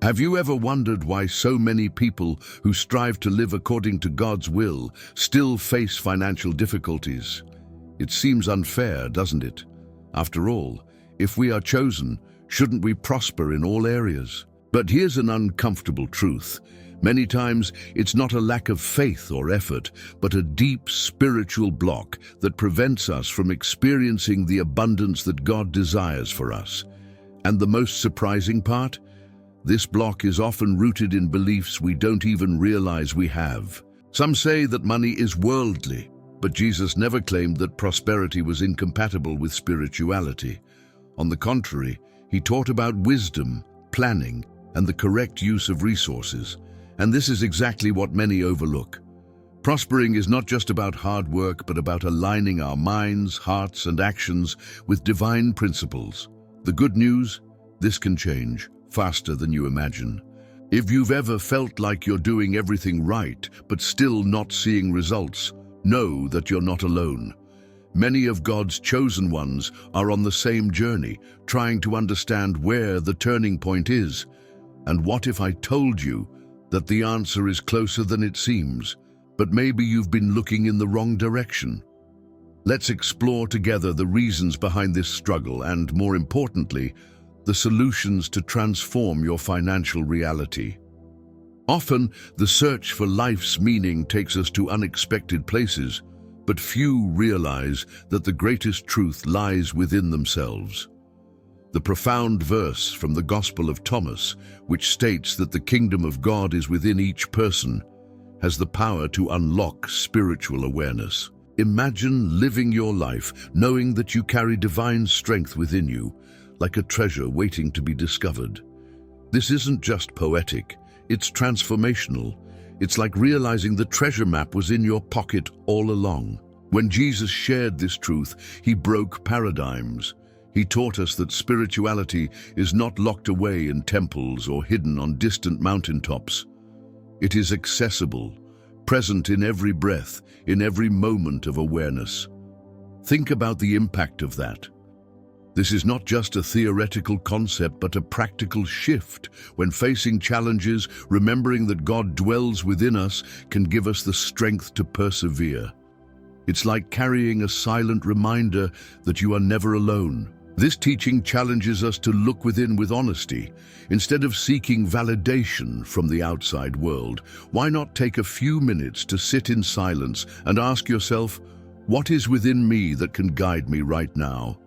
Have you ever wondered why so many people who strive to live according to God's will still face financial difficulties? It seems unfair, doesn't it? After all, if we are chosen, shouldn't we prosper in all areas? But here's an uncomfortable truth. Many times, it's not a lack of faith or effort, but a deep spiritual block that prevents us from experiencing the abundance that God desires for us. And the most surprising part? This block is often rooted in beliefs we don't even realize we have. Some say that money is worldly, but Jesus never claimed that prosperity was incompatible with spirituality. On the contrary, he taught about wisdom, planning, and the correct use of resources. And this is exactly what many overlook. Prospering is not just about hard work, but about aligning our minds, hearts, and actions with divine principles. The good news? This can change faster than you imagine. If you've ever felt like you're doing everything right, but still not seeing results, know that you're not alone. Many of God's chosen ones are on the same journey, trying to understand where the turning point is. And what if I told you that the answer is closer than it seems, but maybe you've been looking in the wrong direction? Let's explore together the reasons behind this struggle and, more importantly, the solutions to transform your financial reality. Often, the search for life's meaning takes us to unexpected places, but few realize that the greatest truth lies within themselves. The profound verse from the Gospel of Thomas, which states that the kingdom of God is within each person, has the power to unlock spiritual awareness. Imagine living your life knowing that you carry divine strength within you, like a treasure waiting to be discovered. This isn't just poetic, it's transformational. It's like realizing the treasure map was in your pocket all along. When Jesus shared this truth, he broke paradigms. He taught us that spirituality is not locked away in temples or hidden on distant mountaintops. It is accessible, present in every breath, in every moment of awareness. Think about the impact of that. This is not just a theoretical concept, but a practical shift. When facing challenges, remembering that God dwells within us can give us the strength to persevere. It's like carrying a silent reminder that you are never alone. This teaching challenges us to look within with honesty. Instead of seeking validation from the outside world, why not take a few minutes to sit in silence and ask yourself, what is within me that can guide me right now?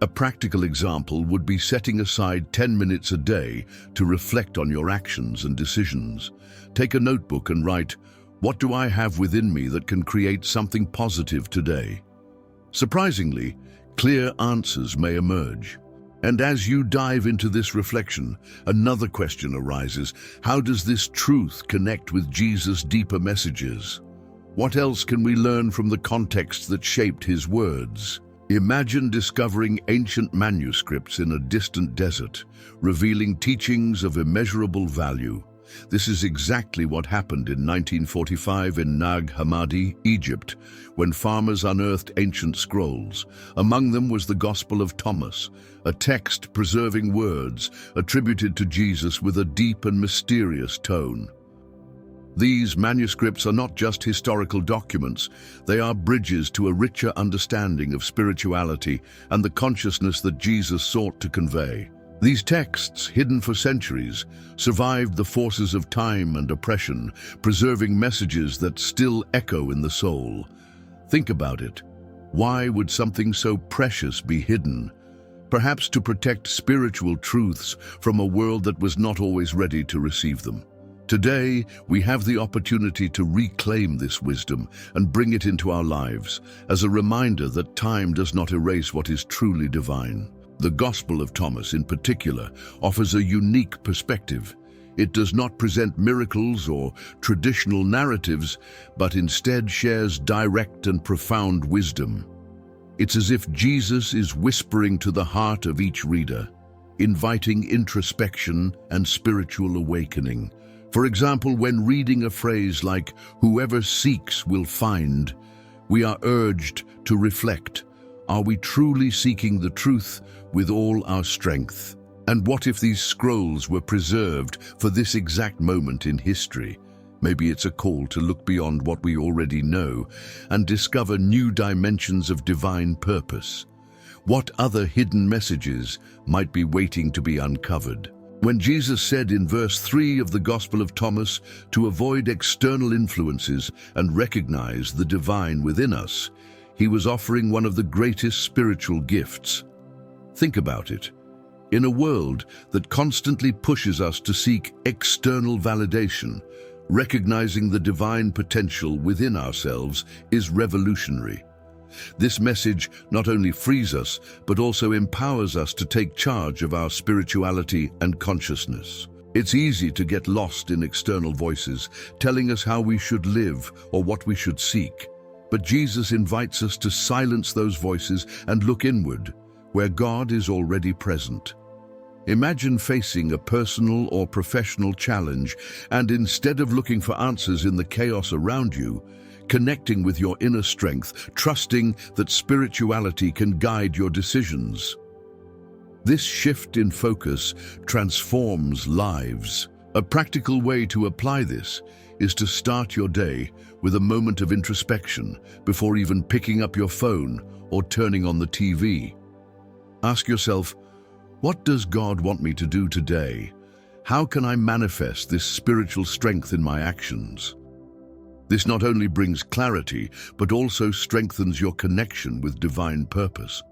A practical example would be setting aside 10 minutes a day to reflect on your actions and decisions. Take a notebook and write, what do I have within me that can create something positive today? Surprisingly, clear answers may emerge. And as you dive into this reflection, another question arises. How does this truth connect with Jesus' deeper messages? What else can we learn from the context that shaped his words? Imagine discovering ancient manuscripts in a distant desert, revealing teachings of immeasurable value. This is exactly what happened in 1945 in Nag Hammadi, Egypt, when farmers unearthed ancient scrolls. Among them was the Gospel of Thomas, a text preserving words attributed to Jesus with a deep and mysterious tone. These manuscripts are not just historical documents, they are bridges to a richer understanding of spirituality and the consciousness that Jesus sought to convey. These texts, hidden for centuries, survived the forces of time and oppression, preserving messages that still echo in the soul. Think about it. Why would something so precious be hidden? Perhaps to protect spiritual truths from a world that was not always ready to receive them. Today, we have the opportunity to reclaim this wisdom and bring it into our lives as a reminder that time does not erase what is truly divine. The Gospel of Thomas, in particular, offers a unique perspective. It does not present miracles or traditional narratives, but instead shares direct and profound wisdom. It's as if Jesus is whispering to the heart of each reader, inviting introspection and spiritual awakening. For example, when reading a phrase like, "Whoever seeks will find," we are urged to reflect. Are we truly seeking the truth with all our strength? And what if these scrolls were preserved for this exact moment in history? Maybe it's a call to look beyond what we already know and discover new dimensions of divine purpose. What other hidden messages might be waiting to be uncovered? When Jesus said in verse 3 of the Gospel of Thomas to avoid external influences and recognize the divine within us, he was offering one of the greatest spiritual gifts. Think about it. In a world that constantly pushes us to seek external validation, recognizing the divine potential within ourselves is revolutionary. This message not only frees us, but also empowers us to take charge of our spirituality and consciousness. It's easy to get lost in external voices, telling us how we should live or what we should seek. But Jesus invites us to silence those voices and look inward, where God is already present. Imagine facing a personal or professional challenge, and instead of looking for answers in the chaos around you, connecting with your inner strength, trusting that spirituality can guide your decisions. This shift in focus transforms lives. A practical way to apply this is to start your day with a moment of introspection before even picking up your phone or turning on the TV. Ask yourself, what does God want me to do today? How can I manifest this spiritual strength in my actions? This not only brings clarity, but also strengthens your connection with divine purpose.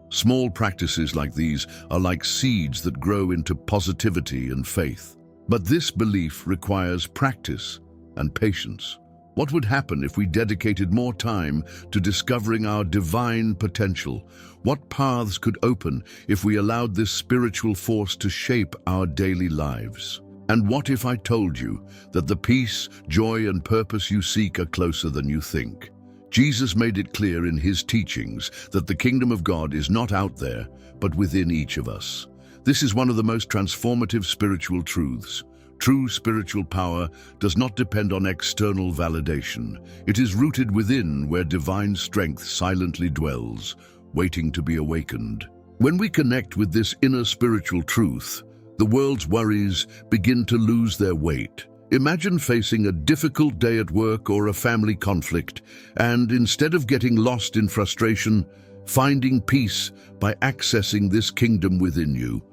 Small practices like these are like seeds that grow into positivity and faith. But this belief requires practice and patience. What would happen if we dedicated more time to discovering our divine potential? What paths could open if we allowed this spiritual force to shape our daily lives? And what if I told you that the peace, joy, and purpose you seek are closer than you think? Jesus made it clear in his teachings that the kingdom of God is not out there, but within each of us. This is one of the most transformative spiritual truths. True spiritual power does not depend on external validation. It is rooted within, where divine strength silently dwells, waiting to be awakened. When we connect with this inner spiritual truth, the world's worries begin to lose their weight. Imagine facing a difficult day at work or a family conflict, and instead of getting lost in frustration, finding peace by accessing this kingdom within you.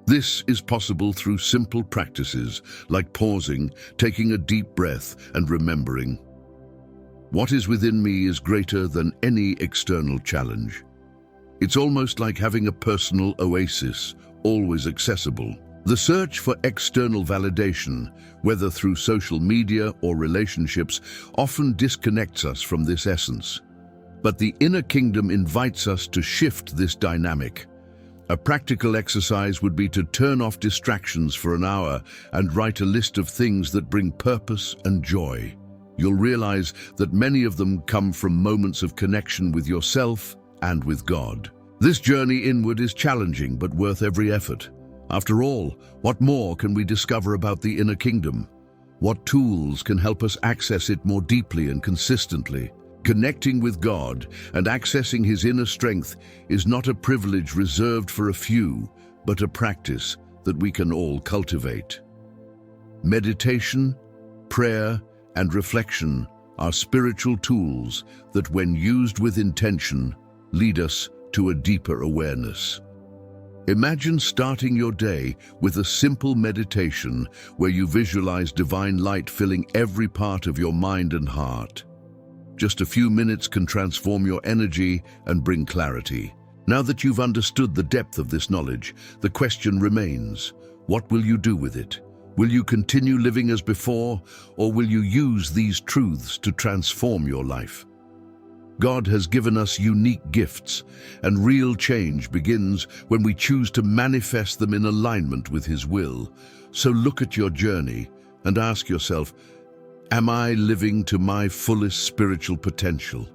This is possible through simple practices like pausing, taking a deep breath, and remembering, what is within me is greater than any external challenge. It's almost like having a personal oasis, always accessible. The search for external validation, whether through social media or relationships, often disconnects us from this essence. But the inner kingdom invites us to shift this dynamic. A practical exercise would be to turn off distractions for an hour and write a list of things that bring purpose and joy. You'll realize that many of them come from moments of connection with yourself and with God. This journey inward is challenging but worth every effort. After all, what more can we discover about the inner kingdom? What tools can help us access it more deeply and consistently? Connecting with God and accessing his inner strength is not a privilege reserved for a few, but a practice that we can all cultivate. Meditation, prayer, and reflection are spiritual tools that, when used with intention, lead us to a deeper awareness. Imagine starting your day with a simple meditation where you visualize divine light filling every part of your mind and heart. Just a few minutes can transform your energy and bring clarity. Now that you've understood the depth of this knowledge, the question remains, what will you do with it? Will you continue living as before, or will you use these truths to transform your life? God has given us unique gifts, and real change begins when we choose to manifest them in alignment with his will. So look at your journey and ask yourself, am I living to my fullest spiritual potential?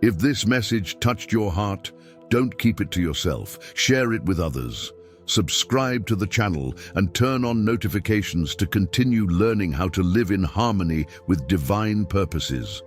If this message touched your heart, don't keep it to yourself. Share it with others. Subscribe to the channel and turn on notifications to continue learning how to live in harmony with divine purposes.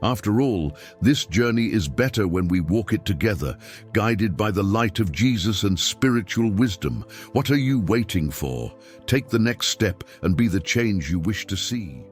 After all, this journey is better when we walk it together, guided by the light of Jesus and spiritual wisdom. What are you waiting for? Take the next step and be the change you wish to see.